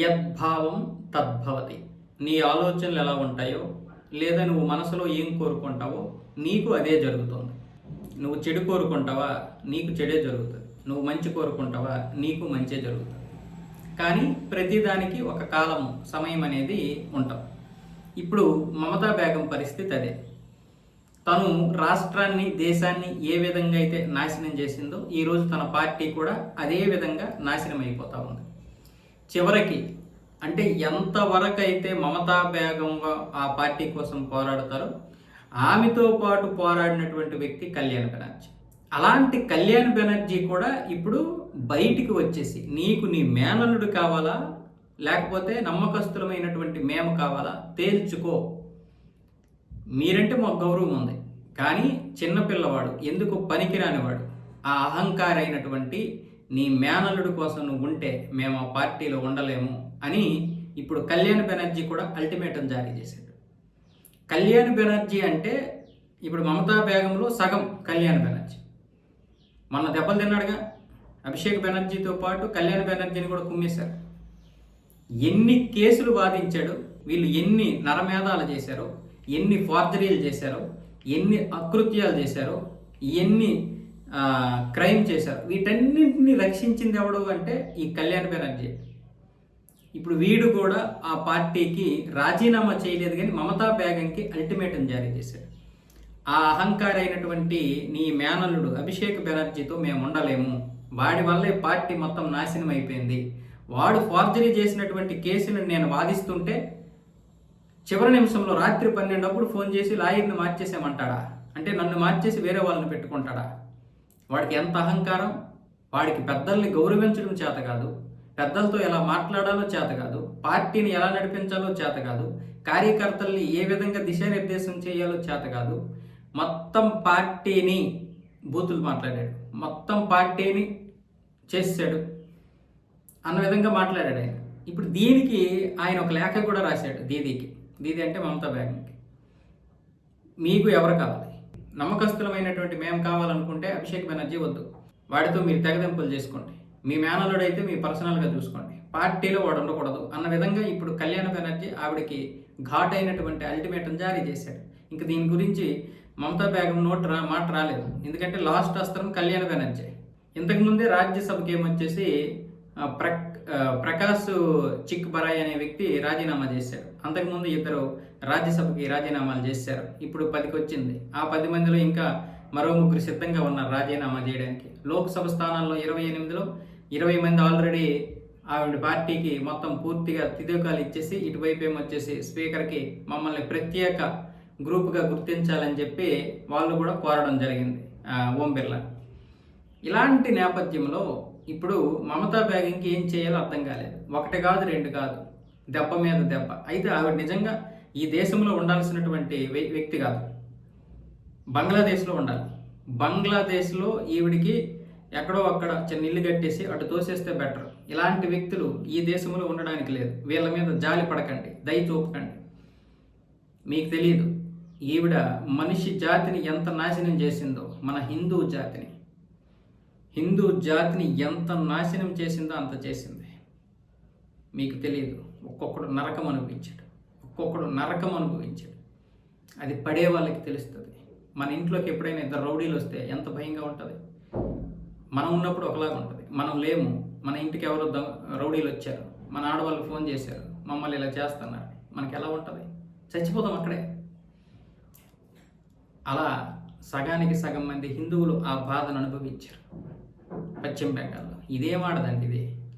యద్భావం తద్భవతి. నీ ఆలోచనలు ఎలా ఉంటాయో లేదా నువ్వు మనసులో ఏం కోరుకుంటావో నీకు అదే జరుగుతుంది. నువ్వు చెడు కోరుకుంటావా, నీకు చెడే జరుగుతుంది. నువ్వు మంచి కోరుకుంటావా, నీకు మంచే జరుగుతుంది. కానీ ప్రతిదానికి ఒక కాలం, సమయం అనేది ఉంటుంది. ఇప్పుడు మమతా బేగం పరిస్థితి అదే. తను రాష్ట్రాన్ని, దేశాన్ని ఏ విధంగా అయితే నాశనం చేసిందో ఈరోజు తన పార్టీ కూడా అదే విధంగా నాశనం అయిపోతూ ఉంది. చివరికి అంటే ఎంతవరకు అయితే మమతా బేగం ఆ పార్టీ కోసం పోరాడతారో ఆమెతో పాటు పోరాడినటువంటి వ్యక్తి కళ్యాణ్ బెనర్జీ. అలాంటి కళ్యాణ్ బెనర్జీ కూడా ఇప్పుడు బయటికి వచ్చేసి నీకు నీ మేనల్లుడు కావాలా లేకపోతే నమ్మకస్తులమైనటువంటి మేము కావాలా తేల్చుకో. మీరంటే మాకు గౌరవం ఉంది, కానీ చిన్నపిల్లవాడు, ఎందుకు పనికిరానివాడు, ఆ అహంకారైనటువంటి నీ మేనల్లుడు కోసం నువ్వు ఉంటే మేము ఆ పార్టీలో ఉండలేము అని ఇప్పుడు కళ్యాణ్ బెనర్జీ కూడా అల్టిమేటం జారీ చేశాడు. కళ్యాణ్ బెనర్జీ అంటే ఇప్పుడు మమతా బేగంలో సగం కళ్యాణ్ బెనర్జీ. మొన్న దెబ్బలు తిన్నాడుగా, అభిషేక్ బెనర్జీతో పాటు కళ్యాణ్ బెనర్జీని కూడా కుమ్మేశారు. ఎన్ని కేసులు వాదించాడు, వీళ్ళు ఎన్ని నరమేధాలు చేశారో, ఎన్ని ఫోర్జరీలు చేశారో, ఎన్ని అకృత్యాలు చేశారో, ఎన్ని క్రైమ్ చేశారు, వీటన్నింటినీ రక్షించింది ఎవడు అంటే ఈ కళ్యాణ్ బెనర్జీ. ఇప్పుడు వీడు కూడా ఆ పార్టీకి రాజీనామా చేయలేదు, కానీ మమతా బేగంకి అల్టిమేటం జారీ చేశాడు. ఆ అహంకారైనటువంటి నీ మేనల్లుడు అభిషేక్ బెనర్జీతో మేము ఉండలేము, వాడి వల్లే పార్టీ మొత్తం నాశనం అయిపోయింది, వాడు ఫోర్జరీ చేసినటువంటి కేసును నేను వాదిస్తుంటే చివరి నిమిషంలో రాత్రి 12 ఫోన్ చేసి లాయర్ని మార్చేసామంటాడా? అంటే నన్ను మార్చేసి వేరే వాళ్ళని పెట్టుకుంటాడా? వాడికి ఎంత అహంకారం! వాడికి పెద్దల్ని గౌరవించడం చేత కాదు, పెద్దలతో ఎలా మాట్లాడాలో చేత కాదు, పార్టీని ఎలా నడిపించాలో చేత కాదు, కార్యకర్తల్ని ఏ విధంగా దిశానిర్దేశం చేయాలో చేత కాదు. మొత్తం పార్టీని బూతులు మాట్లాడాడు, మొత్తం పార్టీని చేసాడు అన్న విధంగా మాట్లాడాడు ఆయన. ఇప్పుడు దీనికి ఆయన ఒక లేఖ కూడా రాశాడు దీదీకి. దీది అంటే మమతా బేగంకి. మీకు ఎవరు కావాలి? నమ్మకస్తులమైనటువంటి మేము కావాలనుకుంటే అభిషేక్ బెనర్జీ వద్దు, వాడితో మీరు తెగదెంపులు చేసుకోండి, మీ మేనల్లుడైతే మీ పర్సనల్గా చూసుకోండి, పార్టీలో వాడు ఉండకూడదు అన్న విధంగా ఇప్పుడు కళ్యాణ్ బెనర్జీ ఆవిడకి ఘాట్ అయినటువంటి అల్టిమేటం జారీ చేశాడు. ఇంకా దీని గురించి మమతా బేగం మాట రాలేదు, ఎందుకంటే లాస్ట్ అస్త్రం కళ్యాణ్ బెనర్జీ. ఇంతకుముందే రాజ్యసభకి ఏమొచ్చేసి ప్రకాష్ చిక్ బరాయ్ అనే వ్యక్తి రాజీనామా చేశారు. అంతకుముందు ఇద్దరు రాజ్యసభకి రాజీనామాలు చేశారు. ఇప్పుడు 10కి వచ్చింది. ఆ 10 మందిలో ఇంకా మరో 3 సిద్ధంగా ఉన్నారు రాజీనామా చేయడానికి. లోక్సభ స్థానాల్లో 28లో 20 మంది ఆల్రెడీ ఆవిడ పార్టీకి మొత్తం పూర్తిగా తిదోకాలు ఇచ్చేసి ఇటువైపు ఏమొచ్చేసి స్పీకర్కి మమ్మల్ని ప్రత్యేక గ్రూప్గా గుర్తించాలని చెప్పి వాళ్ళు కూడా కోరడం జరిగింది ఓం బిర్లా. ఇలాంటి నేపథ్యంలో ఇప్పుడు మమతా బేగంకి ఏం చేయాలో అర్థం కాలేదు. 1 కాదు 2 కాదు, దెబ్బ మీద దెబ్బ. అయితే ఆవిడ నిజంగా ఈ దేశంలో ఉండాల్సినటువంటి వ్యక్తి కాదు, బంగ్లాదేశ్లో ఉండాలి. బంగ్లాదేశ్లో ఈవిడికి ఎక్కడో అక్కడ చిన్న ఇల్లు కట్టేసి అటు తోసేస్తే బెటర్. ఇలాంటి వ్యక్తులు ఈ దేశంలో ఉండడానికి లేదు. వీళ్ళ మీద జాలి పడకండి, దయ చూపకండి. మీకు తెలియదు ఈవిడ మనిషి జాతిని ఎంత నాశనం చేసిందో, మన హిందూ జాతిని ఎంత నాశనం చేసిందో అంత చేసింది. మీకు తెలియదు. ఒక్కొక్కడు నరకం అనుభవించాడు. అది పడే వాళ్ళకి తెలుస్తుంది. మన ఇంట్లోకి ఎప్పుడైనా 2 రౌడీలు వస్తే ఎంత భయంగా ఉంటుంది. మనం ఉన్నప్పుడు ఒకలాగా ఉంటుంది, మనం లేము, మన ఇంటికి ఎవరో రౌడీలు వచ్చారు, మన ఆడవాళ్ళు ఫోన్ చేశారు, మమ్మల్ని ఇలా చేస్తున్నారు, మనకి ఎలా ఉంటుంది? చచ్చిపోతాం అక్కడే. అలా సగానికి సగం మంది హిందువులు ఆ బాధను అనుభవించారు పశ్చిమ బెంగాల్లో. ఇదేమాడదండి ఇది.